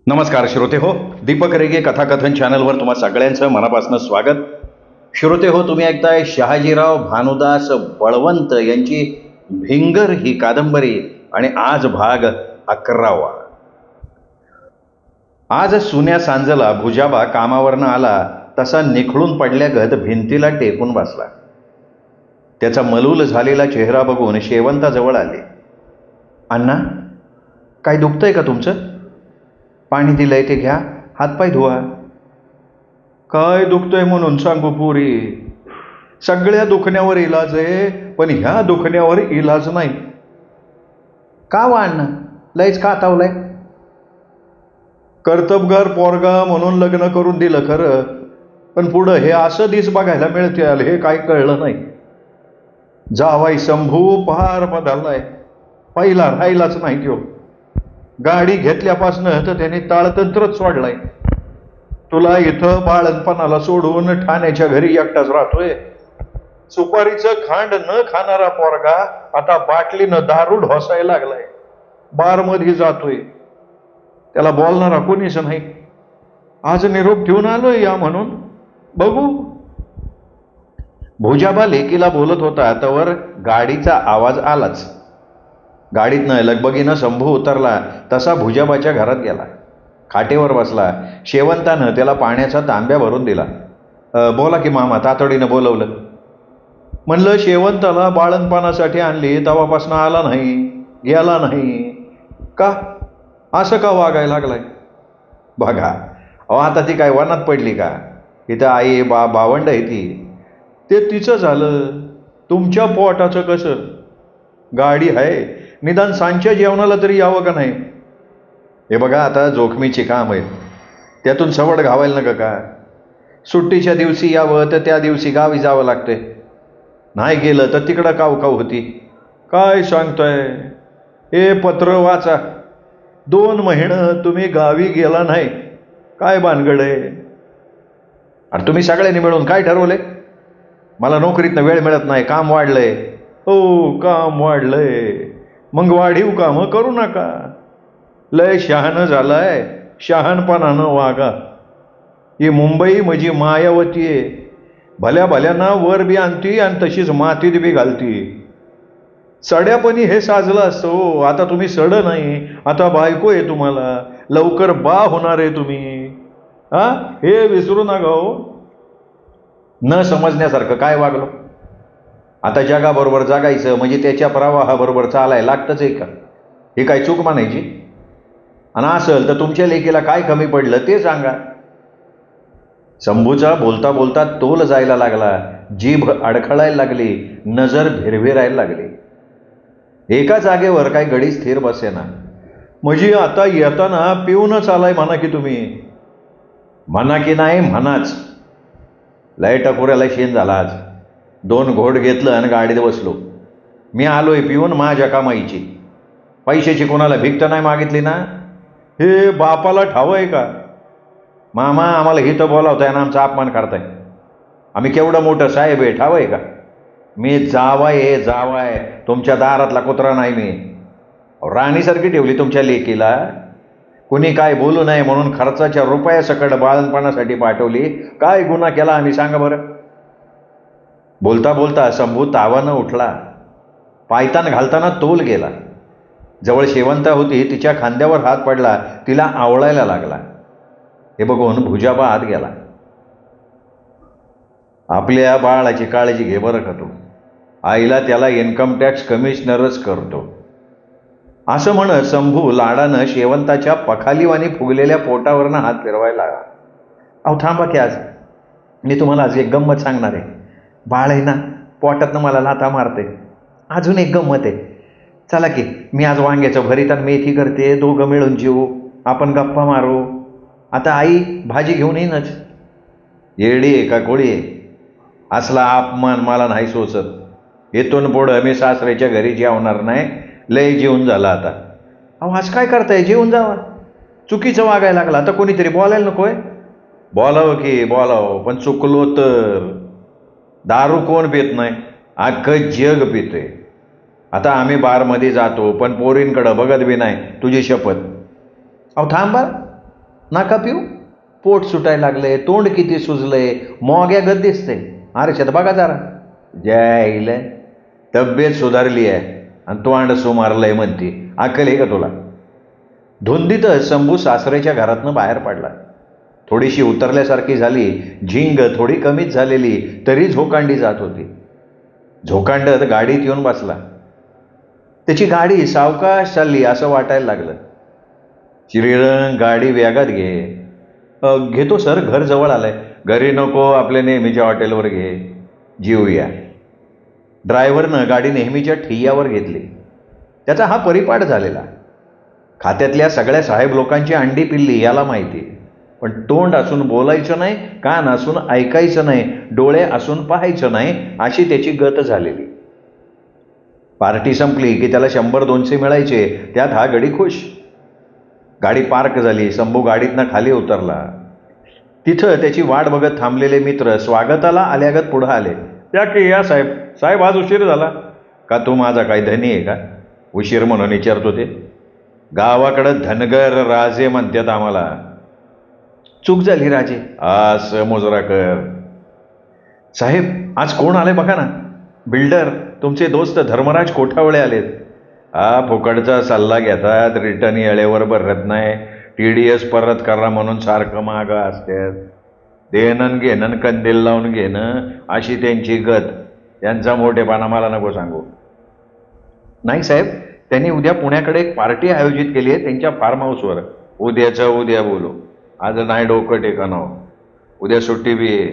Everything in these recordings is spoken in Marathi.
नमस्कार श्रोते हो, दीपक रेगे कथाकथन चॅनलवर तुम्हा सगळ्यांचं मनापासून स्वागत. श्रोते हो, तुम्ही ऐकताय शहाजीराव भानुदास बळवंत यांची भिंगर ही कादंबरी आणि आज भाग 11वा. आज सुन्या सांजला भुजाबा कामावरनं आला तसा निखळून पडल्यागत भिंतीला टेकून बसला. त्याचा मलूल झालेला चेहरा बघून शेवंताजवळ आले. अण्णा, काय दुखतंय का तुमचं? पाणी दिलंय ते घ्या, हातपाय धुवा. काय दुखतंय म्हणून सांगू पुरी? सगळ्या दुखण्यावर इलाज आहे, पण ह्या दुखण्यावर इलाज नाही. का वा अण्णा, लयच का तावलंय? कर्तबगार पोरगा म्हणून लग्न करून दिलं खरं, पण पुढं हे असं दिस बघायला मिळते हे काय कळलं नाही. जावाई शंभू फार बदललाय, पहिला राहिलाच नाही तो. गाडी घेतल्यापासनं तर त्याने ताळतंत्रच सोडलाय. तुला इथं बाळणपणाला सोडून ठाण्याच्या घरी एकटाच राहतोय. सुपारीचं खांड न खाणारा पोरगा आता बाटलीनं दारू ढोसायला लागलाय. बारमध्ये जातोय, त्याला बोलणारा कोणीच नाही. आज निरोप ठेवून आलोय या म्हणून, बघू. भुजाबा लेकीला बोलत होता तवर गाडीचा आवाज आलाच. गाडीतनं लगबगीनं शंभू उतरला तसा भुजाबाच्या घरात गेला. खाटेवर बसला. शेवंतानं त्याला पाण्याचा तांब्या भरून दिला. बोला की मामा, तातडीनं बोलवलं. म्हणलं शेवंताला बाळणपानासाठी आणली, तवापासनं आला नाही, गेला नाही. का असं का वागायला लागलाय? बघा अहो, आता ती काय वनात पडली का? इथं आई भावंड आहे ती. ते तिचं झालं, तुमच्या पोटाचं कसं? गाडी आहे, निदान सांच्या जेवणाला तरी यावं का नाही? हे बघा, आता जोखमीची काम आहेत, त्यातून सवड घावायला नका का? सुट्टीच्या दिवशी यावं तर त्या दिवशी गावी जावं लागते. नाही गेलं तर तिकडं काव होती. काय सांगताय? हे पत्र वाचा. 2 महिने तुम्ही गावी गेला नाही, काय भानगड आहे? अरे तुम्ही सगळ्यांनी मिळून काय ठरवले? मला नोकरीतनं वेळ मिळत नाही, काम वाढलंय. हो, काम वाढलंय, मग वाढीव कामं करू नका. लय शहाणं झालाय, शहाणपणानं वागा. ही मुंबई म्हणजे मायावती आहे. भल्या भल्यांना वर बी आणती आणि तशीच मातीत बी घालती. सड्यापणी हे साजलं असतो. आता तुम्ही सड नाही, आता बायको आहे तुम्हाला, लवकर बा होणार आहे तुम्ही. हे विसरू नका हो. न समजण्यासारखं काय वागलो? आता जगाबरोबर जगायचं म्हणजे त्याच्या प्रवाहाबरोबर चालायला लागतंच आहे का? हे काय चूक मानायची? आणि असेल तर तुमच्या लेकीला काय कमी पडलं ते सांगा. शंभूचा बोलता बोलता तोल जायला लागला, जीभ अडखळायला लागली, नजर भिरभिरायला लागली. एका जागेवर काय गडी स्थिर बसेना. म्हणजे आता येताना पिऊनच आलाय म्हणा की तुम्ही? म्हणा की नाही म्हणाच. लय टकोऱ्याला शेण झाला आज. 2 घोट घेतलं आणि गाडीत बसलो. मी आलोय पिऊन माझ्या कामाईची. पैशाची कोणाला भिक्त नाही मागितली ना? हे बापाला ठाव आहे का? मामा, आम्हाला हिथं बोलावताय ना आमचा अपमान करताय. आम्ही केवढं मोठं साहेब आहे, ठाव आहे का? मी जावाय जावाय, तुमच्या दारातला कुत्रा नाही मी. राणीसारखी ठेवली तुमच्या लेकीला. कुणी काय बोलू नये म्हणून खर्चाच्या रुपयासकट बाळणपणासाठी पाठवली. काय गुन्हा केला आम्ही सांगा बरं? बोलता बोलता शंभू तावानं उठला. पायतान घालताना तोल गेला. जवळ शेवंता होती, तिच्या खांद्यावर हात पडला, तिला आवळायला लागला. हे बघून भुजाबा आत गेला. आपल्या बाळाची काळजी घे बरं का तू. आईला त्याला इन्कम टॅक्स कमिशनरच करतो. असं म्हणत शंभू लाडानं शेवंताच्या पखालीवानी फुगलेल्या पोटावरनं हात फिरवायला लागला. अहो थांबा की, आज मी तुम्हाला आज एक गंमत सांगणार आहे. बाळ आहे ना, पोटातनं मला लाथा मारते. अजून एक गंमत आहे. चला की, मी आज वांग्याचं भरीत आणि मेथी करते, दोघं मिळून जेवू, आपण गप्पा मारू. आता आई भाजी घेऊन येईनच. येडी आहे का कोळी आहे? असला अपमान मला नाही सोचत. इथून पुढं मी सासऱ्याच्या घरी जेवणार नाही. लय जेवून झाला आता. अहो आज काय करताय? जेवून जावा. चुकीचं वागायला लागला आता कोणीतरी बोलायला नकोय? बोलावं की बोलावं, पण चुकलो तर. दारू कोण पित नाही? अख्खं जग पिते. आता आम्ही बारमध्ये जातो पण पोरींकडं बघत बी नाही, तुझी शपथ. अहो थांबा, नका पिऊ, पोट सुटायला लागले, तोंड किती सुजलंय, मोग्या गत दिसते. आरशात बघा जरा. जाईल तब्येत सुधारली आहे आणि तोंड सुमारलंय म्हणती. अक्कल आहे का तुला? धुंदीतच शंभू सासरेच्या घरातनं बाहेर पडला. थोडीशी उतरल्यासारखी झाली, झिंग थोडी कमीच झालेली तरी झोकांडी जात होती. झोकांडत गाडीत येऊन बसला. त्याची गाडी सावकाश चालली असं वाटायला लागलं. श्रीरंग, गाडी वेगात घे. घेतो सर, घर जवळ आलंय. घरी नको, आपल्या नेहमीच्या हॉटेलवर घे, जेऊया. ड्रायव्हरनं गाडी नेहमीच्या ठिय्यावर घेतली. त्याचा हा परिपाठ झालेला. खात्यातल्या सगळ्या साहेब लोकांची अंडी पिल्ली याला माहिती, पण तोंड असून बोलायचं नाही, कान असून ऐकायचं नाही, डोळे असून पाहायचं नाही अशी त्याची गत झालेली. पार्टी संपली की त्याला 100-200 मिळायचे, त्यात हा गडी खुश. गाडी पार्क झाली. शंभू गाडीतनं खाली उतरला. तिथं त्याची वाट बघत थांबलेले मित्र स्वागताला आल्यागत पुढं आले. या की या साहेब. साहेब, आज उशीर झाला का? तू माझा काही धनी आहे का? उशीर म्हणून विचारतो ते. गावाकडं धनगर राजे म्हणतात आम्हाला. चूक झाली राजे. असं मुजरा कर. साहेब, आज कोण आले बघा ना. बिल्डर, तुमचे दोस्त धर्मराज कोठावळे आलेत. हा फुकटचा सल्ला घेतात, रिटर्न येळेवर भरत नाही, TDS परत करा म्हणून सारखं मागं असतात. देणं घेणं कंदील लावून घेणं अशी त्यांची गत. त्यांचा मोठेपणा मला नको सांगू. नाही साहेब, त्यांनी उद्या पुण्याकडे एक पार्टी आयोजित केली आहे त्यांच्या फार्म हाऊसवर. उद्याचं उद्या बोलू. आज नाही डोकं टेकानो. उद्या सुट्टी बी आहे.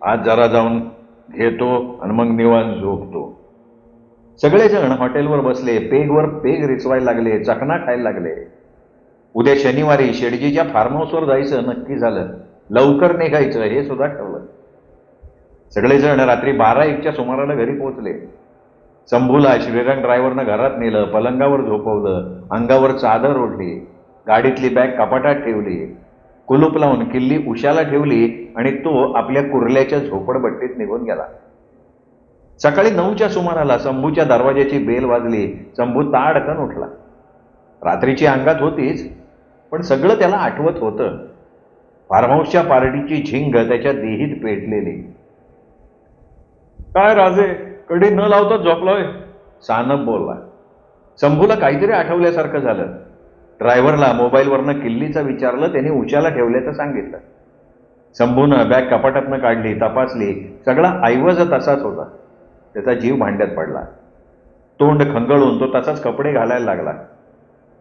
आज जरा जाऊन घेतो आणि मग निवांत झोपतो. सगळेजण हॉटेलवर बसले. पेगवर पेग रिचवायला लागले, चकना खायला लागले. उद्या शनिवारी शेडजीच्या फार्म हाऊसवर जायचं नक्की झालं. लवकर निघायचं हे सुद्धा ठरलं. सगळेजण रात्री 12-1च्या सुमाराला घरी पोहोचले. शंभूला श्रीरंग ड्रायव्हरनं घरात नेलं, पलंगावर झोपवलं, अंगावर चादर ओढली, गाडीतली बॅग कपाटात ठेवली, कुलूप लावून किल्ली उशाला ठेवली आणि तो आपल्या कुर्ल्याच्या झोपडपट्टीत निघून गेला. सकाळी 9च्या सुमाराला शंभूच्या दरवाजाची बेल वाजली. शंभू ताडकन उठला. रात्रीची अंगात होतीच, पण सगळं त्याला आठवत होतं. फार्म हाऊसच्या पार्टीची झिंग त्याच्या देहीत पेटलेली. काय राजे, कडी न लावताच झोपलोय, सानप बोलला. शंभूला काहीतरी आठवल्यासारखं झालं. ड्रायव्हरला मोबाईलवरनं किल्लीचं विचारलं. त्याने उशाला ठेवल्याचं सांगितलं. शंभूनं बॅग कपाटातनं काढली, तपासली. सगळा ऐवज तसाच होता. त्याचा जीव भांड्यात पडला. तोंड खंगळून तो तसाच कपडे घालायला लागला.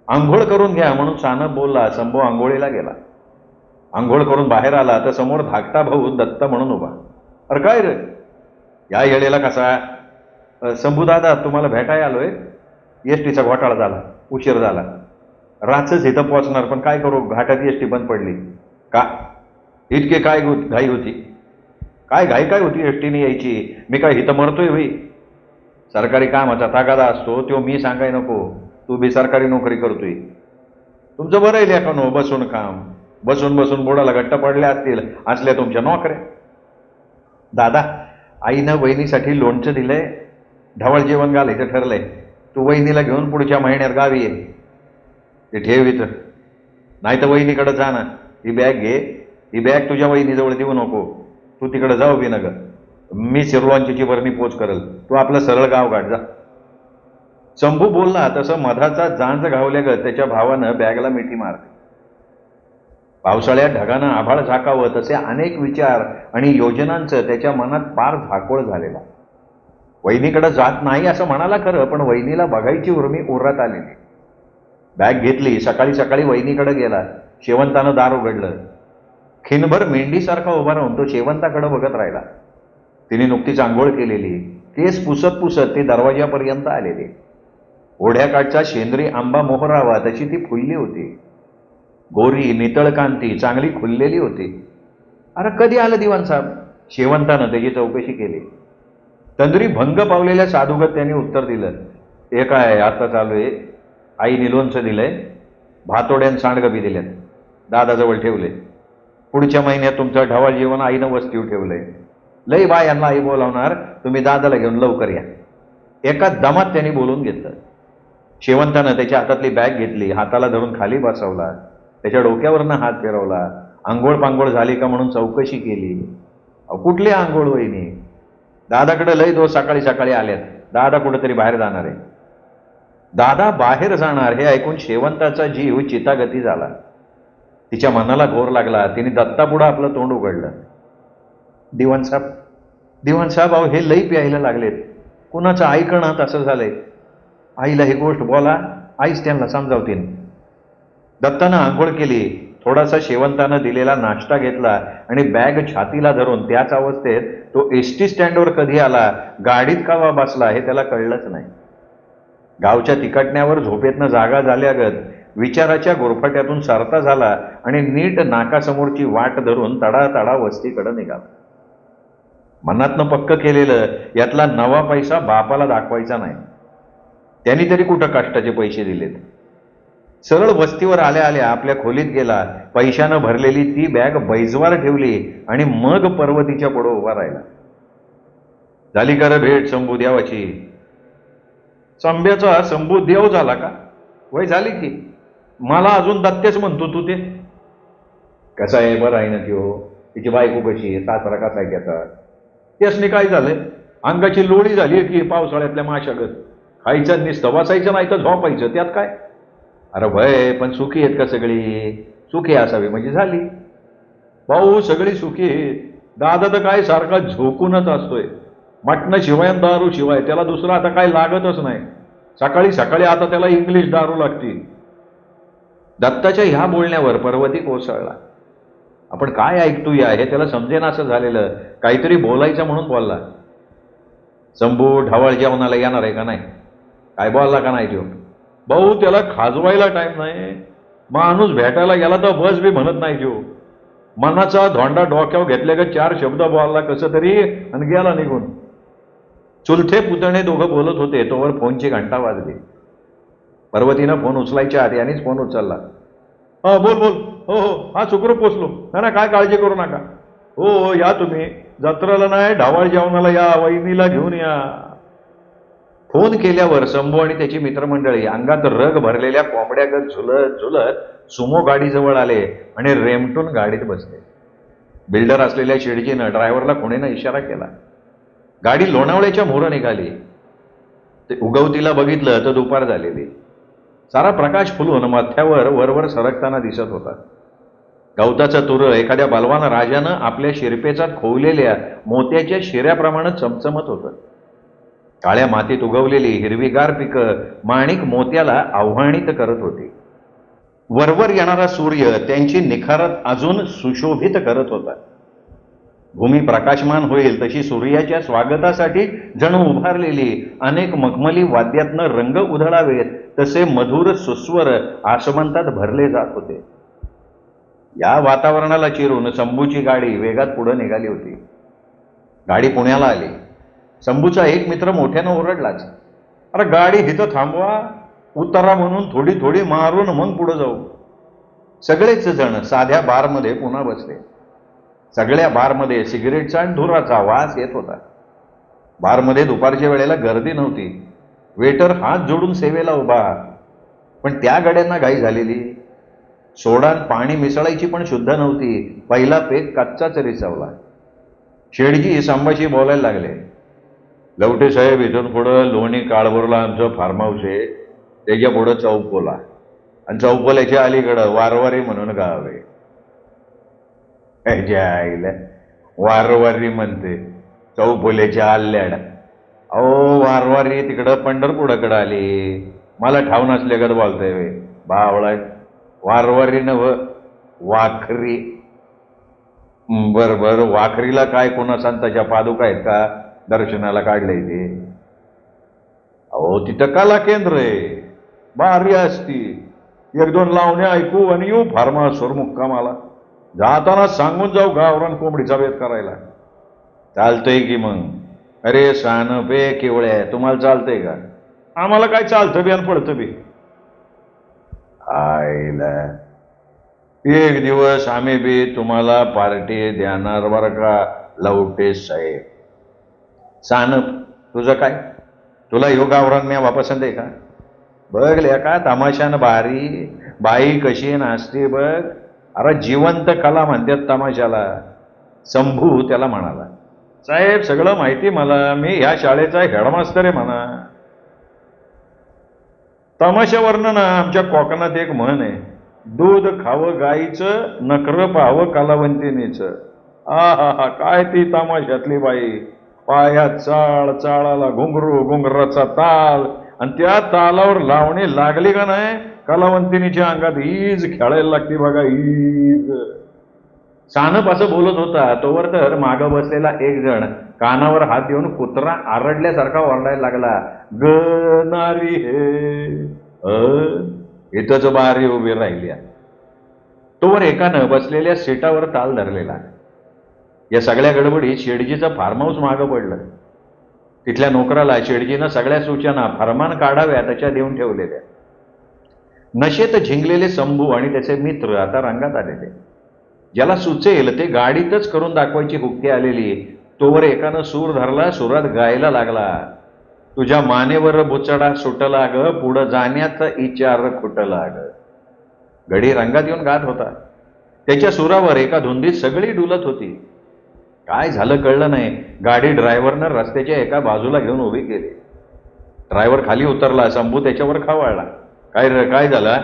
आंघोळ करून घ्या म्हणून सानप बोलला. शंभू आंघोळीला गेला. आंघोळ करून बाहेर आला तर समोर धाकटा भाऊ दत्त म्हणून उभा. अरे काय रे, या येळेला कसा? शंभू दादा, तुम्हाला भेटायला आलोय. एसटीचा घोटाळा झाला, उशीर झाला. रातच इथं पोहोचणार, पण काय करू, घाटात एसटी बंद पडली. का इतके काय घाई होती? काय घाई काय होती एसटीने यायची? मी काय इथं मरतोय भाई? सरकारी कामाचा तगादा असतो तो मी सांगाय नको. तू बी सरकारी नोकरी करतोय. तुमचं बरं आहे लेखानो, बसून काम. बसून बसून बोडाला गट्ट पडल्या असल्या तुमच्या नोकऱ्या. दादा, आईनं वहिनीसाठी लोणचं दिलंय, ढवळ जेवण घालायचं ठरलंय. तू वहिनीला घेऊन पुढच्या महिन्यात गावी ये. ते ठेव इथं, नाही तर वहिनीकडे जा ना. ही बॅग घे. ही बॅग तुझ्या वहिनीजवळ देऊ नको. तू तिकडे जाऊ बी नगर. मी सिरलॉंचीची बरणी पोच करल. तू आपलं सरळ गाव गाठ जा. शंभू बोलला तसं मधाचा जांज घावल्यागत त्याच्या भावानं बॅगला मिठी मारली. पावसाळ्यात ढगानं आभाळ झाकावं तसे अनेक विचार आणि योजनांचं त्याच्या मनात फार झाकोळ झालेला. वहिनीकडे जात नाही असं म्हणाला खरं, पण वहिनीला बघायची उर्मी उरात आलेली. बॅग घेतली. सकाळी सकाळी वहिनीकडे गेला. शेवंतानं दार उघडलं. खिनभर मेंढीसारखा उभा राहून तो शेवंताकडे बघत राहिला. तिने नुकतीच आंघोळ केलेली. केस पुसत पुसत ती दरवाजापर्यंत आलेली. ओढ्याकाठचा शेंद्री आंबा मोहरावा तशी ती फुलली होती. गोरी नितळ कांती चांगली खुललेली होती. अरे कधी आलं दिवाण साहेब? शेवंतानं त्याची चौकशी केली. तंद्री भंग पावलेल्या साधुगत त्यांनी उत्तर दिलं. हे काय आता चालू आहे? आईने लोणचं दिलंय, भातोड्यान सांडगं बी दिल्यात, दादाजवळ ठेवले. पुढच्या महिन्यात तुमचं ढवाळ जेवण आईनं वस्तीवर ठेवलंय. लई बा यांना आई बोलावणार, तुम्ही दादाला घेऊन लवकर या. एका दमात त्यांनी बोलून घेतलं. शेवंतानं त्याच्या हातातली बॅग घेतली, हाताला धरून खाली बसवला. त्याच्या डोक्यावरनं हात फिरवला. आंघोळ पांघोळ झाली का म्हणून चौकशी केली. अहो कुठली आंघोळ वहिनी, दादाकडे लय दोष सकाळी सकाळी आल्यात, दादा कुठेतरी बाहेर जाणार आहे. दादा बाहेर जाणार हे ऐकून शेवंताचा जीव चितागती झाला. तिच्या मनाला घोर लागला. तिने दत्तापुढं आपलं तोंड उघडलं. दिवाणसाहेब अहो हे लई प्यायला लागलेत, कुणाचं ऐकणं असं झालंय, आईला ही गोष्ट बोला, आईच त्यांना समजावतील. दत्तानं आंघोळ केली. थोडासा शेवंतानं दिलेला नाश्ता घेतला आणि बॅग छातीला धरून त्याच अवस्थेत तो एसटी स्टँडवर कधी आला, गाडीत का बसला हे त्याला कळलंच नाही. गावच्या तिकटण्यावर झोपेतनं जागा झाल्यागत विचाराच्या गोरफाट्यातून सरता झाला आणि नीट नाकासमोरची वाट धरून तडा तडा वस्तीकडे निघाला. मनातनं पक्क केलेलं यातला नवा पैसा बापाला दाखवायचा नाही. त्यांनी तरी कुठं कष्टाचे पैसे दिलेत. सरळ वस्तीवर आल्या आल्या आपल्या खोलीत गेला. पैशानं भरलेली ती बॅग बैजवार ठेवली आणि मग पर्वतीच्या पुढं उभा राहिला. झाली का रे भेट शंभू देवाची? संभ्याचा शंभू देव झाला का? वय झाली की. मला अजून दत्तेच म्हणतो तू. ते कसा आहे? बरं आहे ना त्यो? तिची बायको कशी आहे? सासरा कसा आहे त्याचा? त्यासनी काय झालंय? अंगाची लोळी झाली की पावसाळ्यातल्या माशागत. खायचं नुसतं, वाचायचं नाही तर झोपायचं, त्यात काय? अरे भय, पण सुखी आहेत का सगळी? सुखी असावी म्हणजे झाली. भाऊ सगळी सुखी आहेत. दादा तर काय सारखा झोकूनच असतोय. मटणं शिवाय दारू शिवाय त्याला दुसरं आता काय लागतच नाही. सकाळी सकाळी आता त्याला इंग्लिश दारू लागती. दत्ताच्या ह्या बोलण्यावर पर्वती कोसळला. आपण काय ऐकतोय हे त्याला समजेना असं झालेलं. काहीतरी बोलायचं म्हणून बोलला. शंभू ढवाळ जेवणाला येणार आहे का नाही? काय बोलला का नाही तो? भाऊ त्याला खाजवायला टाइम नाही. माणूस भेटायला गेला तर बस बी म्हणत नाही तो. मनाचा धोंडा डोक्यावर घेतल्या का 4 शब्द बोलला कसं तरी आणि गेला निघून. चुलथे पुतणे दोघं बोलत होते तोवर फोनची घंटा वाजली. पर्वतीनं फोन उचलायच्या आधी यांनीच फोन उचलला. हा बोल बोल. हो हो, हा सुखरूप पोचलो. ना ना काय काळजी करू नका. हो हो या तुम्ही. जत्रेला नाही ढावाळ जेवणाला या, वहिनीला घेऊन या. फोन केल्यावर शंभू आणि त्याची मित्रमंडळी अंगात रग भरलेल्या कोंबड्यागत झुलत झुलत सुमो गाडीजवळ आले आणि रेमटून गाडीत बसले. बिल्डर असलेल्या शेडजीनं ड्रायव्हरला कोणीनं इशारा केला. गाडी लोणावळ्याच्या मोहरं निघाली. ते उगवतीला बघितलं तर दुपार झालेली. सारा प्रकाश फुलून मथ्यावर वरवर सरकताना दिसत होता. गवताचं तुरं एखाद्या बलवान राजानं आपल्या शिरपेचात खोवलेल्या मोत्याच्या शिऱ्याप्रमाणे चमचमत होतं. काळ्या मातीत उगवलेली हिरवीगार पिकं माणिक मोत्याला आव्हानित करत होती. वरवर येणारा सूर्य त्यांची निखारत अजून सुशोभित करत होता. भूमी प्रकाशमान होईल तशी सूर्याच्या स्वागतासाठी जणू उभारलेली अनेक मखमली वाद्यातनं रंग उधळावेत तसे मधुर सुस्वर आसमंतात भरले जात होते. या वातावरणाला चिरून शंभूची गाडी वेगात पुढे निघाली होती. गाडी पुण्याला आली. शंभूचा एक मित्र मोठ्यानं ओरडलाच. अरे गाडी इथं थांबवा, उतारा म्हणून थोडी थोडी मारून मग पुढे जाऊ. सगळेच जण साध्या बारमध्ये पुन्हा बसले. सगळ्या बारमध्ये सिगरेटचा आणि धुराचा वास येत होता. बारमध्ये दुपारच्या वेळेला गर्दी नव्हती. वेटर हात जोडून सेवेला उभा. पण त्या गड्यांना घाई झालेली. सोडा पाणी मिसळायची पण शुद्ध नव्हती. पहिला पेक कच्चाच रिसावला. शेडजी संभाशी बोलायला लागले. लवटे साहेब, इथून पुढं लोणी काळभोरला आमचं फार्म हाऊस आहे. त्याच्या पुढं चौपोला आणि चौपोल्याच्या अलीकडं वारवारी म्हणून गाव आहे. आईला वारवारी म्हणते, चौपोल्याच्या आल्याड. अहो वारवारी तिकडं पंढरपुराकडं आली. मला ठाव नसल्याकडं बोलतोय वे बावळा. वारवारी नव वाखरी. बरं बरं, वाखरीला काय कोणा संताच्या पादुका आहेत का दर्शनाला काढलंय ते? अहो तिथं कला केंद्र आहे, भारी असती. 1-2 लावण्या ऐकू आणि येऊ फार्मासवर मुक्कामाला. जाताना सांगून जाऊ गावरान कोंबडीचा वेध करायला. चालतंय की मग? अरे सान बे केवळ्या, तुम्हाला चालतंय का? आम्हाला काय चालतं बी आणि पडतं बी. आईला एक दिवस आम्ही बी तुम्हाला पार्टी देणार बरं का लवटे साहेब. सानप तुझं काय? तुला ह्यो गावरान मेवा पसंत आहे का? बघल्या का तमाशानं भारी बाई कशी नाचते बघ. अरे जिवंत कला म्हणतात तमाशाला. शंभू त्याला म्हणाला, साहेब सगळं माहिती मला, मी ह्या शाळेचा हेडमास्तर आहे म्हणा. तमाशावरनं ना आमच्या कोकणात एक म्हण आहे, दूध खावं गाईचं, नखरं पाहावं कलावंतिनीचं. हा हा, काय ती तमाशातली बाई, पायात चाळ, चाळाला घुंगरू, घुंगराचा ताल, आणि त्या तालावर लावणी लागली का नाही, कलावंतिनीच्या अंगात ईज खेळायला लागते बघा, ईज. सानप असं बोलत होता तोवर तर मागं बसलेला एक जण कानावर हात देऊन कुत्रा आरडल्यासारखा ओरडायला लागला, ग नारी हे. इथंच बारी उभी राहिली. तोवर एकानं बसलेल्या सीटावर ताल धरलेला. या सगळ्या गडबडीत शेडजीचं फार्म हाऊस मागं पडलं. तिथल्या नोकराला शेडजीनं सगळ्या सूचना फरमान काढाव्या त्याच्या देऊन ठेवलेल्या. नशेत झिंगलेले शंभू आणि त्याचे मित्र आता रंगात आलेले. ज्याला सुचेल ते गाडीतच करून दाखवायची हुक्की आलेली. तोवर एकानं सूर धरला, सुरात गायला लागला, तुझ्या मानेवर बुचडा सुटला ग, पुढं जाण्याचा इचार खुटला ग. गडी रंगात येऊन गात होता. त्याच्या सुरावर एका धुंदीत सगळी डुलत होती. काय झालं कळलं नाही. गाडी ड्रायव्हरनं रस्त्याच्या एका बाजूला घेऊन उभी केली. ड्रायव्हर खाली उतरला. शंभू त्याच्यावर खवळला, काय झालं?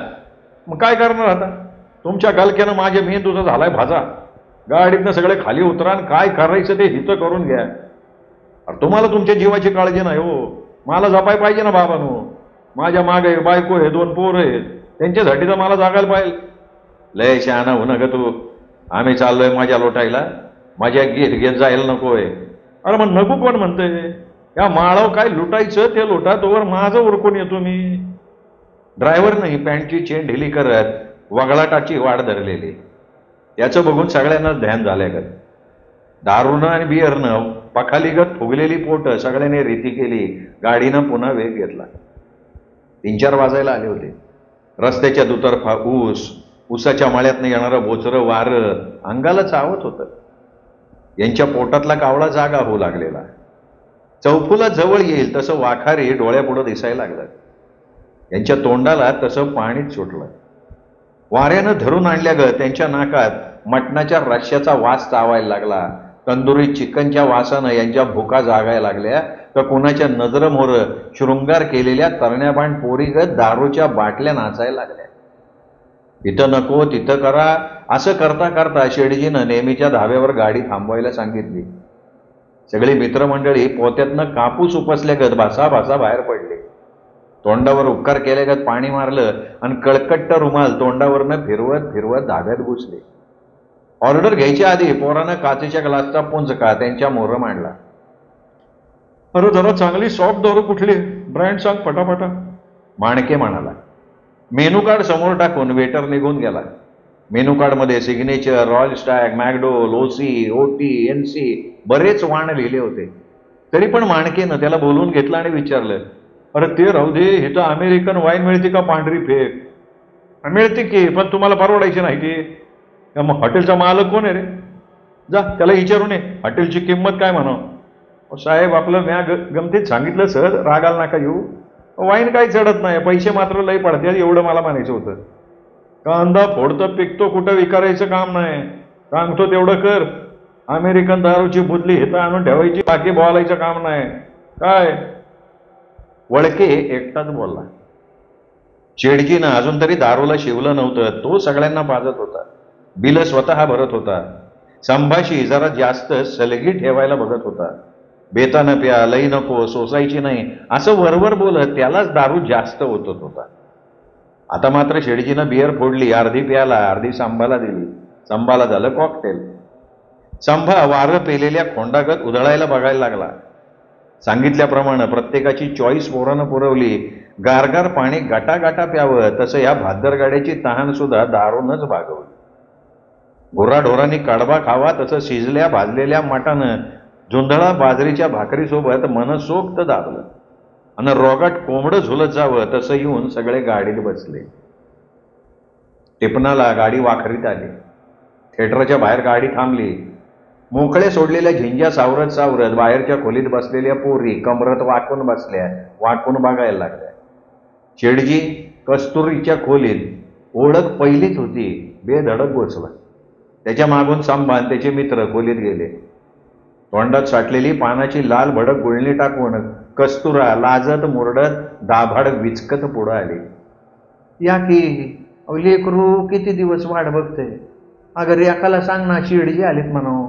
मग काय करणार आता, तुमच्या गलक्यानं माझ्या मेंदूचा झालाय भाजा. गाडीतनं सगळे खाली उतरा आणि काय करायचं ते हितं करून घ्या. अरे तुम्हाला तुमच्या जीवाची काळजी नाही हो, मला जपाय पाहिजे ना बाबांनो. माझ्या मागे बायको आहे, 2 पोरं आहेत, त्यांच्यासाठी तर मला जागायला पाहिजे. लय शहाणा हो ना ग तू, आम्ही चाललोय माझ्या लोटायला, माझ्या घेत जायला नकोय. अरे मग नको कोण म्हणतंय, या माळाव काय लुटायचं ते लुटा, तोवर माझं उरकून येतो मी. ड्रायव्हरनंही पॅन्टची चेन ढिली करत वगळाटाची वाट धरलेली. याचं बघून सगळ्यांना ध्यान झाल्यागत. दारूनं आणि बिअरनं पखालीगत फुगलेली पोट सगळ्यांनी रीती केली. गाडीनं पुन्हा वेग घेतला. 3-4 वाजायला आले होते. रस्त्याच्या दुतर्फा ऊसाच्या मळ्यातनं येणारं बोचरं वारं अंगाला चावत होतं. यांच्या पोटातला कावळा जागा होऊ लागलेला. चौफुला जवळ येईल तसं वाखारी डोळ्यापुढं दिसायला लागलं. यांच्या तोंडाला तसं पाणीच सुटलं. वाऱ्यानं धरून आणल्यागत त्यांच्या नाकात मटणाच्या रश्श्याचा वास चावायला लागला. तंदुरी चिकनच्या वासानं यांच्या भुका जागायला लागल्या. तर कुणाच्या नजरमोहर शृंगार केलेल्या तरण्याबाण पोरीगत दारूच्या बाटल्या नाचायला लागल्या. इथं नको तिथं करा असं करता करता शेडजीनं नेहमीच्या धाब्यावर गाडी थांबवायला सांगितली. सगळी मित्रमंडळी पोत्यातनं कापूस उपसल्यागत भासा बाहेर पडले. तोंडावर उपकार केल्यागत पाणी मारलं आणि कळकट्ट रुमाल तोंडावरनं फिरवत धाब्यात घुसले. ऑर्डर घ्यायच्या आधी पोरानं काचेच्या ग्लासचा पुंजका त्यांच्या मोहर मांडला. अरे जरा चांगली सॉफ्ट दारू कुठली, ब्रँड सांग फटाफटा, माणके म्हणाला. मेनू कार्ड समोर टाकून वेटर निघून गेला. मेनू कार्डमध्ये सिग्नेचर, रॉयल स्टॅग, मॅकडो, लोसी, ओटी, एनसी बरेच वाण लिहिले होते. तरी पण माणकेनं त्याला बोलवून घेतलं आणि विचारलं, अरे ते राहू दे, इथं अमेरिकन वाईन मिळते का पांढरी फेक? मिळते की, पण तुम्हाला परवडायची नाही ती. मग हॉटेलचा मालक कोण आहे रे? जा त्याला विचारून ये हॉटेलची किंमत काय म्हणा. साहेब आपलं म्या गमतीत सांगितलं सर, रागाला नका येऊ. वाईन काही चढत नाही, पैसे मात्र लय पडतात एवढं मला म्हणायचं होतं. कांदा फोडतं पिकतो, कुठं विकारायचं काम नाही, सांगतो तेवढं कर. अमेरिकन दारूची बुदली हिथं आणून ठेवायची, बाकी बोलायचं काम नाही. काय? वळके एकटाच बोलला. शेडजीनं अजून तरी दारूला शिवलं नव्हतं. तो सगळ्यांना पाजत होता. बिल स्वतः भरत होता. संभाषी जरा जास्त सलगी ठेवायला बघत होता. बेतानं प्या, लई नको, सोसायची नाही असं वरवर बोलत त्यालाच दारू जास्त ओतत होता. आता मात्र शेडजीनं बियर फोडली. अर्धी प्याला, अर्धी संभाला दिली. संभाला झालं कॉकटेल. संभा वारं पेलेल्या खोंडागत उधळायला बघायला लागला. सांगितल्याप्रमाणे प्रत्येकाची चॉईस पोरानं पुरवली. गारगार पाणी गाटा प्यावं तसं या भादरगाड्याची तहान सुद्धा दारूनच भागवली. गुराढोरांनी कडबा खावा तसं शिजल्या भाजलेल्या मटानं झुंधळा बाजरीच्या भाकरीसोबत मनसोक्त दाबलं. आणि रोगाट कोंबडं झुलत जावं तसं येऊन सगळे गाडीत बसले. टिपणाला गाडी वाखरीत आली. थिएटरच्या बाहेर गाडी थांबली. मोकळे सोडलेल्या झिंज्या सावरत बाहेरच्या खोलीत बसलेल्या पोरी कमरत वाकून बसल्या, वाकून बघायला लागल्या. शेडजी कस्तुरीच्या खोलीत ओळख पहिलीच होती, बेधडक बसला. त्याच्या मागून संभा आणि त्याचे मित्र खोलीत गेले. तोंडात साठलेली पानाची लाल भडक गुळणी टाकून कस्तुरा लाजत मुरडत दाभाड विचकत पुढं आली. या की अहो लेकरू, किती दिवस वाट बघते. अगं रेखाला सांग ना, शिडजी आलीत म्हणाव,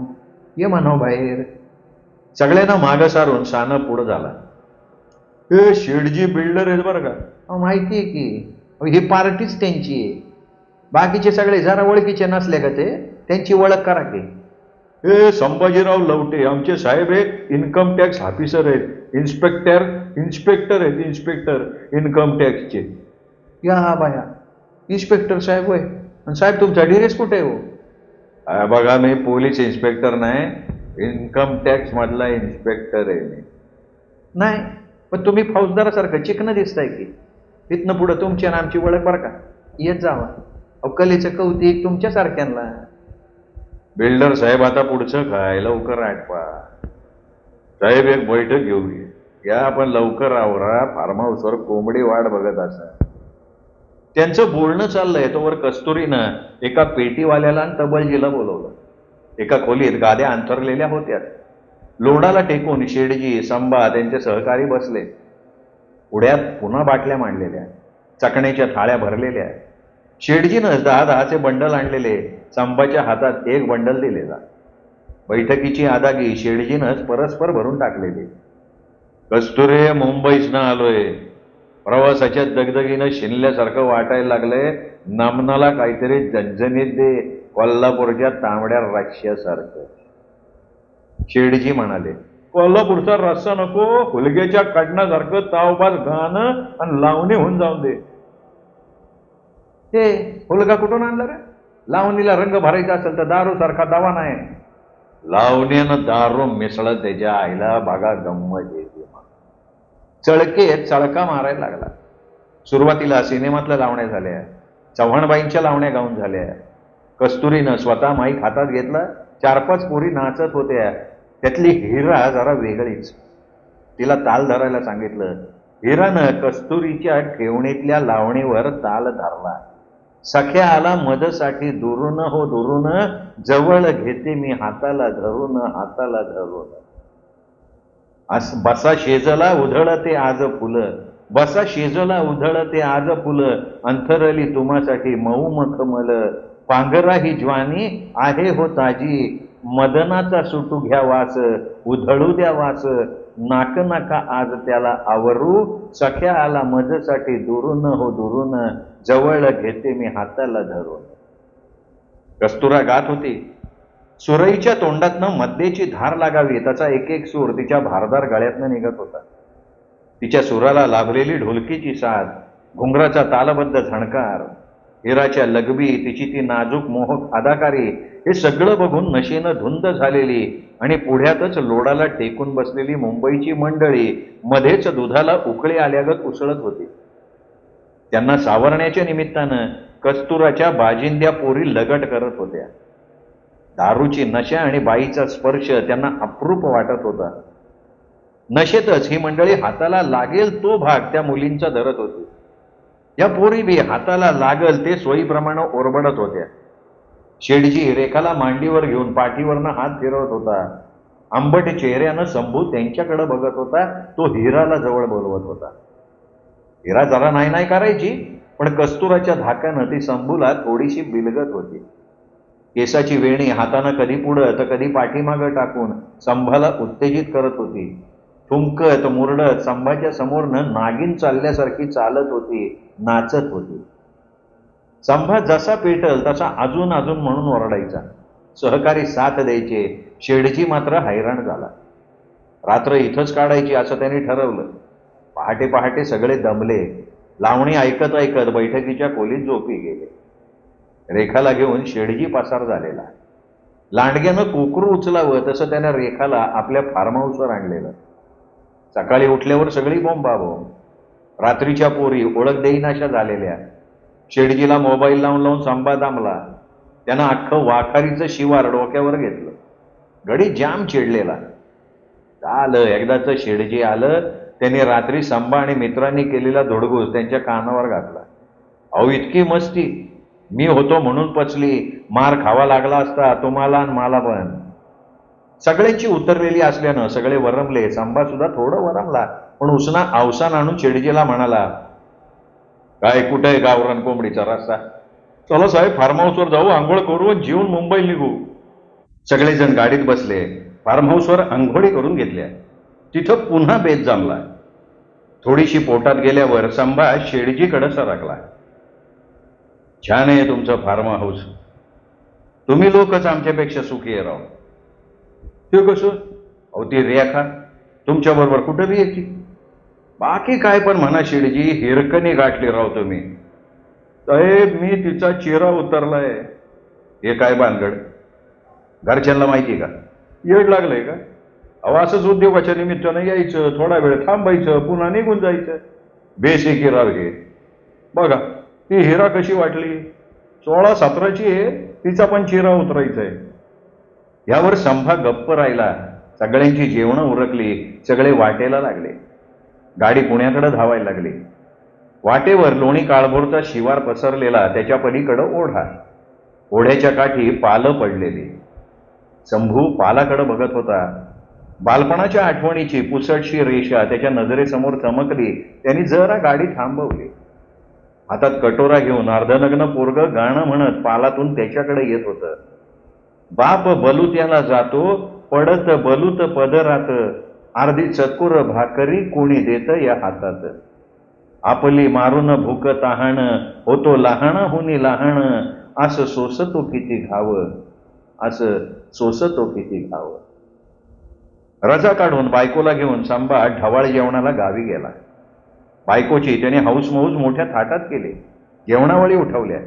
ये म्हणाव बाहेर. सगळ्यांना मागं सारून सानं पुढं झाला. हे शेडजी बिल्डर आहेत बरं का. अहो माहिती आहे की, ही पार्टीच त्यांची आहे. बाकीचे सगळे जरा ओळखीचे नसले का ते, त्यांची ओळख करा की. हे संभाजीराव लवटे आमचे साहेब आहेत, इन्कम टॅक्स ऑफिसर आहेत, इन्स्पेक्टर आहेत, इन्स्पेक्टर इन्कम टॅक्सचे. या हा बाया, इन्स्पेक्टर साहेब होय. आणि साहेब तुमचा ॲड्रेस कुठे हो? बघा मी पोलीस इन्स्पेक्टर नाही, इन्कम टॅक्स मधला इन्स्पेक्टर आहे मी. नाही पण तुम्ही फौजदारासारखं चिकन दिसताय की. इथनं पुढं तुमची आणि आमची ओळख बरं का, येत जावा. अहो कलेचं कौतिक तुमच्यासारख्यांना. बिल्डर साहेब आता पुढचं काय, लवकर आटपा. साहेब एक बैठक घेऊया. या आपण लवकर आवरा, फार्म हाऊसवर कोंबडी वाट बघत असा. त्यांचं बोलणं चाललंय तोवर कस्तुरीनं एका पेटीवाल्याला आणि तबलजीला बोलवलं. एका खोलीत गाद्या अंथरलेल्या होत्या. लोडाला टेकून शेडजी, संभा त्यांचे सहकारी बसले. पुढ्यात पुन्हा बाटल्या मांडलेल्या, चकण्याच्या थाळ्या भरलेल्या. शेडजीनं 10-10चे बंडल आणलेले, संभाच्या हातात एक बंडल दिलेला. बैठकीची आदागी शेडजीनंच परस्पर भरून टाकलेली. कस्तुरे मुंबईसनं आलोय, प्रवासाच्या दगदगीनं शिनल्यासारखं वाटायला लागलंय. नमनाला काहीतरी झणझणीत दे, कोल्हापूरच्या तांबड्या रश्श्यासारखं. शेडजी म्हणाले, कोल्हापूरचा रस्सा नको, हुलग्याच्या कडण्यासारखं तावबाज गाणं आणि लावणी होऊन जाऊन दे. हे हुलगा कुठून आणला रे? लावणीला रंग भरायचा असेल तर दारू सारखा दावा नाही. लावणीनं दारू मिसळत त्याच्या आईला बघा गंमत येते. चळकेत चळका मारायला लागला. सुरुवातीला सिनेमातल्या लावण्या झाल्या, चव्हाणबाईंच्या लावण्या गाऊन झाल्या. कस्तुरीनं स्वतः माईक हातात घेतला. 4-5 पोरी नाचत होत्या. त्यातली हिरा जरा वेगळीच. तिला ताल धरायला सांगितलं. हिरानं कस्तुरीच्या ठेवणीतल्या लावणीवर ताल धरला. सख्या आला मदसाठी दुरून हो दुरून, जवळ घेते मी हाताला धरून, हाताला धरून. बसा शेजला उधळते आज फुलं, बसा शेजला उधळते आज फुलं, अंथरली तुम्हासाठी मऊ मखमल, पांघरा ही ज्वानी आहे हो ताजी, मदनाचा सुटू घ्या वास, उधळू द्या वास, नाक नाका आज त्याला आवरू, सख्या आला मदसाठी दुरून हो दुरून, जवळ घेते मी हाताला धरून. कस्तुरा गात होती. सुरईच्या तोंडातनं मद्याची धार लागावी तसा एक एक सूर तिच्या भारदार गळ्यातनं निघत होता. तिच्या सुराला लाभलेली ढोलकीची साथ, घुंगराचा तालबद्ध झणकार, हिराच्या लगबी, तिची ती नाजूक मोहक अदाकारी, हे सगळं बघून नशेनं धुंद झालेली आणि पुढ्यातच लोडाला टेकून बसलेली मुंबईची मंडळी मध्येच दुधाला उकळी आल्यागत उसळत होती. त्यांना सावरण्याच्या निमित्तानं कस्तुराच्या बाजिंद्या पोरी लगट करत होत्या. दारूची नशा आणि बाईचा स्पर्श त्यांना अप्रूप वाटत होता. नशेतच ही मंडळी हाताला लागेल तो भाग त्या मुलींचा धरत होती. या पोरी बी हाताला लागल ते सोयीप्रमाणे ओरबडत होत्या. शेडजी रेखाला मांडीवर घेऊन पाठीवरनं हात फिरवत होता. आंबट चेहऱ्यानं शंभू त्यांच्याकडे बघत होता. तो हिराला जवळ बोलवत होता. हिरा जरा नाही करायची, पण कस्तुराच्या धाकानं ती शंभूला थोडीशी बिलगत होती. केसाची वेणी हातानं कधी पुढं तर कधी पाठीमागं टाकून संभाला उत्तेजित करत होती. ठुमकत मुरडत संभाच्या समोरनं नागिन चालल्यासारखी चालत होती, नाचत होती. संभा जसा पेटल तसा अजून अजून म्हणून ओरडायचा. सहकारी साथ द्यायचे. शेडजी मात्र हैराण झाला. रात्र इथंच काढायची असं त्यांनी ठरवलं. पहाटे पहाटे सगळे दमले. लावणी ऐकत ऐकत बैठकीच्या खोलीत झोपी गेले. रेखाला घेऊन शेडजी पसार झालेला. लांडग्यानं कोकरू उचलावं तसं त्यानं रेखाला आपल्या फार्म हाऊसवर आणलेलं. सकाळी उठल्यावर सगळी बोंबाबोंब. रात्रीच्या पोरी ओळख देईनाशा झालेल्या. शेडजीला मोबाईल लावून संभा दामला. त्यानं अख्खं वाखारीचं शिवार डोक्यावर घेतलं. गडी जाम चिडलेला. आलं एकदाचं शेडजी आलं. त्यांनी रात्री संभा आणि मित्रांनी केलेला धुडगूस त्यांच्या कानावर घातला. अहो इतकी मस्ती, मी होतो म्हणून पचली, मार खावा लागला असता तुम्हाला आणि मला पण. सगळ्यांची उतरलेली असल्यानं सगळे वरमले. संभा सुद्धा थोडं वरमला, पण उसना अवसान आणून शेडजीला म्हणाला, काय कुठे आहे गावरान कोंबडीचा रस्सा? चला साहेब, फार्म हाऊसवर जाऊ, आंघोळ करू आणि जेवून मुंबईला निघू. सगळेजण गाडीत बसले. फार्म हाऊसवर आंघोळी करून घेतल्या. तिथं पुन्हा बेत जमला. थोडीशी पोटात गेल्यावर संभा शेडजीकडे सरकला. छान आहे तुमचं फार्म हाऊस, तुम्ही लोकच आमच्यापेक्षा सुखी आहे राव. ते कसं? अहो ती रेखा तुमच्या बरोबर कुठं बी येते. बाकी काय पण म्हणा शेडजी, हिरकणी गाठली राव तुम्ही. साहेब मी तिचा चेहरा उतरलाय. हे काय भानगड? घरच्यांना माहिती का? येड लागलंय का? अहो असंच उद्योगाच्या निमित्तानं यायचं, थोडा वेळ थांबायचं, पुन्हा निघून जायचं. बेसिकी राव हे. बघा ती हिरा कशी वाटली, 16-17ची आहे, तिचा पण चेहरा उतरायचा आहे. यावर संभा गप्प राहिला. सगळ्यांची जेवणं उरकली, सगळे वाटेला लागले. गाडी पुण्याकडे धावायला लागली. वाटेवर लोणी काळभोरचा शिवार पसरलेला, त्याच्या पलीकडं ओढा. ओढ्याच्या काठी पालं पडलेली. शंभू पालाकडे बघत होता. बालपणाच्या आठवणीची पुसटशी रेषा त्याच्या नजरेसमोर चमकली. त्यांनी जरा गाडी थांबवली. हातात कटोरा घेऊन अर्धनग्न पोरगं गाणं म्हणत पालातून त्याच्याकडे येत होतं. बाप बलुत्याला जातो, पडत बलूत पदरात, अर्धी चतुर भाकरी कोणी देत या हातात. आपली मारून भूक तहाण, होतो लहान हुनी लहान, असं सोसतो किती घाव, असं सोसतो किती घाव. रजा काढून बायकोला घेऊन संभा ढवाळ जेवणाला गावी गेला. बायकोची त्याने हौसमौज मोठ्या थाटात केली. जेवणावळी उठवल्या.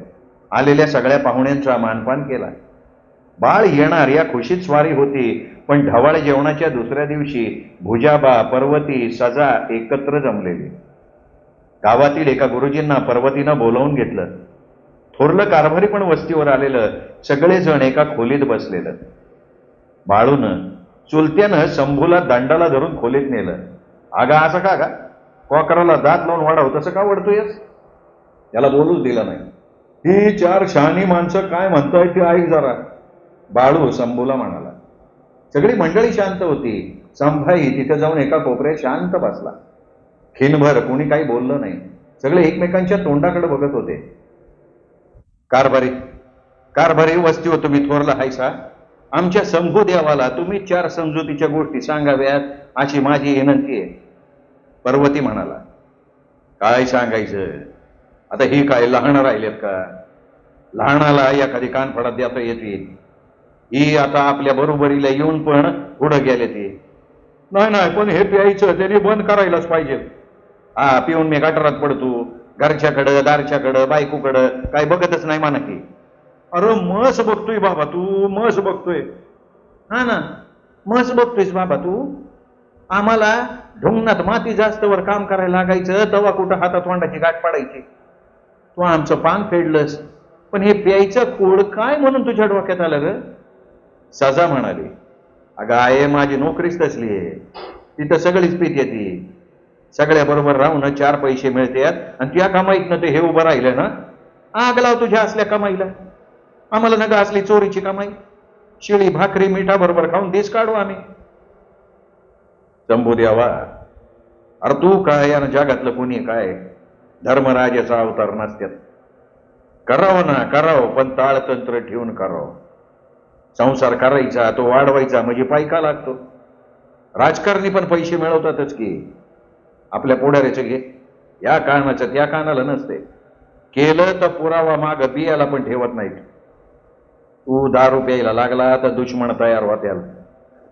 आलेल्या सगळ्या पाहुण्यांचा मानपान केला. बाळ येणार या खुशीत स्वारी होती. पण ढवाळ जेवणाच्या दुसऱ्या दिवशी भुजाबा, पर्वती, सजा एकत्र जमलेली. गावातील एका गुरुजींना पर्वतीनं बोलावून घेतलं. थोरलं कारभारी पण वस्तीवर आलेलं. सगळेजण एका खोलीत बसलेलं. बाळूनं चुलत्यानं शंभूला दंडाला धरून खोलीत नेलं. अगा असं का कोकराला दात लावून वाढाव तसं का वडतोयस? याला बोलूच दिलं नाही. ही 4 शहाणी माणसं काय म्हणताय ते ऐक जरा, बाळू शंभूला म्हणाला. सगळी मंडळी शांत होती. संभाई तिथे जाऊन एका कोपऱ्यात शांत बसला. खिनभर कोणी काही बोललं नाही. सगळे एकमेकांच्या तोंडाकडे बघत होते. कारभारी वस्ती होतो मी थोरला हायसा. आमच्या शंभू देवाला तुम्ही 4 समजुतीच्या गोष्टी सांगाव्यात अशी माझी विनंती आहे. पर्वती म्हणाला. काय सांगायचं आता, ही काय लहान राहिलेत का? लहानाला एखादी कानफडात देता येतील. ही आता आपल्या बरोबरीला येऊन पण पुढं गेले ते. नाही पण हे प्यायचं त्याने बंद करायलाच पाहिजे. हा पिऊन मी गटारात पडतो. घरच्याकडं दारच्याकडं बायकोकडं काय बघतच नाही म्हणा की. अरे मस बघतोय बाबा तू, मस बघतोय. हा ना मस बघतोयस बाबा तू. आम्हाला ढुंगणात माती जास्त वर काम करायला लागायचं, तेव्हा कुठं हातात तोंडाची गाठ पाडायची. तू आमचं पान फेडलंस, पण हे प्यायचं कोड काय म्हणून तुझ्या डोक्यात आलं ग? सजा म्हणाली. अगं आहे माझी नोकरीच तसली आहे. तिथं सगळीच पीत येते. सगळ्या बरोबर राहून 4 पैसे मिळतात आणि त्या कमाईतनं ते हे उभं राहिलं ना. आग लाव तुझ्या असल्या कमाईला. आम्हाला नका असली चोरीची कमाई. शिळी भाकरी मिठा बरोबर खाऊन दिस काढू आम्ही. शंभू देवा, अरे तू काय आणि जगातलं कोणी काय धर्मराजाचा अवतार नसत्यात. करावं ना करावं, पण ताळतंत्र ठेवून करावं. संसार करायचा तो वाढवायचा म्हणजे पैका लागतो. राजकारणी पण पैसे मिळवतातच की. आपल्या पुढाऱ्याचं घे, या कारणाचं त्या कानाला नसते. केलं तर पुरावा माग बियाला पण ठेवत नाहीत. तू दारू प्यायला लागला तर दुश्मन तयार होत्याल.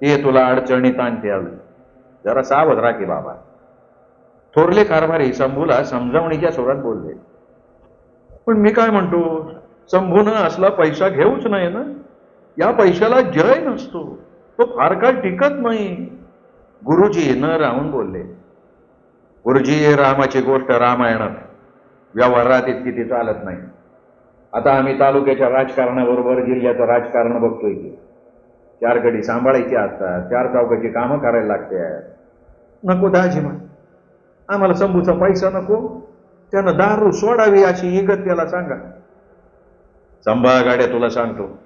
ते तुला अडचणीत आणत्याल. जरा सावध राखी बाबा. थोरले कारभारी शंभूला समजावणीच्या स्वरात बोलले. पण मी काय म्हणतो, शंभूनं असला पैसा घेऊच नाही ना. या पैशाला जय नसतो, तो फार काळ टिकत नाही. गुरुजी न राहून बोलले. गुरुजी रामाची गोष्ट रामायणात, व्यवहारात इतकी ती चालत नाही. आता आम्ही तालुक्याच्या राजकारणाबरोबर जिल्ह्याचं राजकारण बघतोय की. 4 गडी सांभाळायची असतात, 4 चौकाची कामं करायला लागतात. नको दाजीबा, आम्हाला शंभूचा पैसा नको. त्यानं दारू सोडावी अशी इगत त्याला सांगा. सांभाळ गाड्या, तुला सांगतो.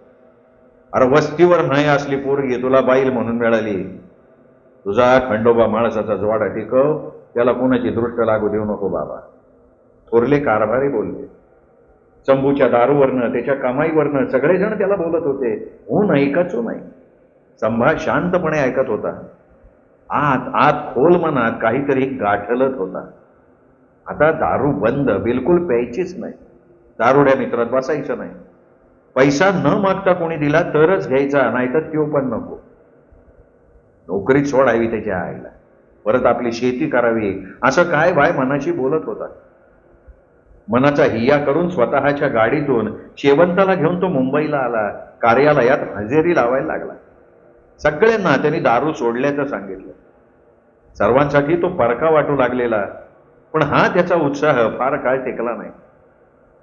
अरे वस्तीवर नाही असली पोरगी तुला बाईल म्हणून मिळाली. तुझा खंडोबा माणसाचा जोडा टिकव, त्याला कोणाची दृष्ट लागू देऊ नको बाबा. थोरले कारभारी बोलले. शंभूच्या दारूवरनं, त्याच्या कमाईवरनं सगळेजण त्याला बोलत होते. ऊन ऐकायचो नाही. संभा शांतपणे ऐकत होता. आत आत खोल मनात काहीतरी गाठलत होता. आता दारू बंद, बिलकुल प्यायचीच नाही. दारुड्या मित्रात बसायचं नाही. पैसा न मागता कोणी दिला तरच घ्यायचा, नाहीतर तो पण नको. नोकरीत सोडावी त्याच्या आईला, परत आपली शेती करावी, असं काय बाय मनाशी बोलत होता. मनाचा हिया करून स्वतःच्या गाडीतून शेवंताला घेऊन तो मुंबईला आला. कार्यालयात हजेरी लावायला लागला. सगळ्यांना त्यांनी दारू सोडल्याचं सांगितलं. सर्वांसाठी तो परका वाटू लागलेला. पण हा त्याचा उत्साह फार काळ टिकला नाही.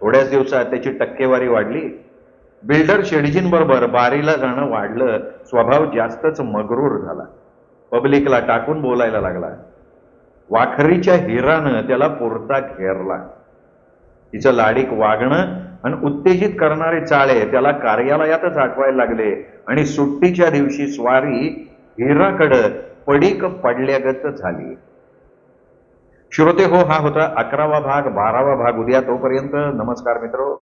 थोड्याच दिवसात त्याची टक्केवारी वाढली. बिल्डर शेडजींबरोबर बारीला जाणं वाढलं. स्वभाव जास्तच मगरूर झाला. पब्लिकला टाकून बोलायला लागला. वाखरीच्या हिरानं त्याला पुरता घेरला. तिचं लाडीक वागणं आणि उत्तेजित करणारे चाळे त्याला कार्यालयातच आठवायला लागले. आणि सुट्टीच्या दिवशी स्वारी हिराकडं पडीक पडल्यागत झाली. श्रोते हो, हा होता 11वा भाग. 12वा भाग उद्या. तोपर्यंत नमस्कार मित्रो.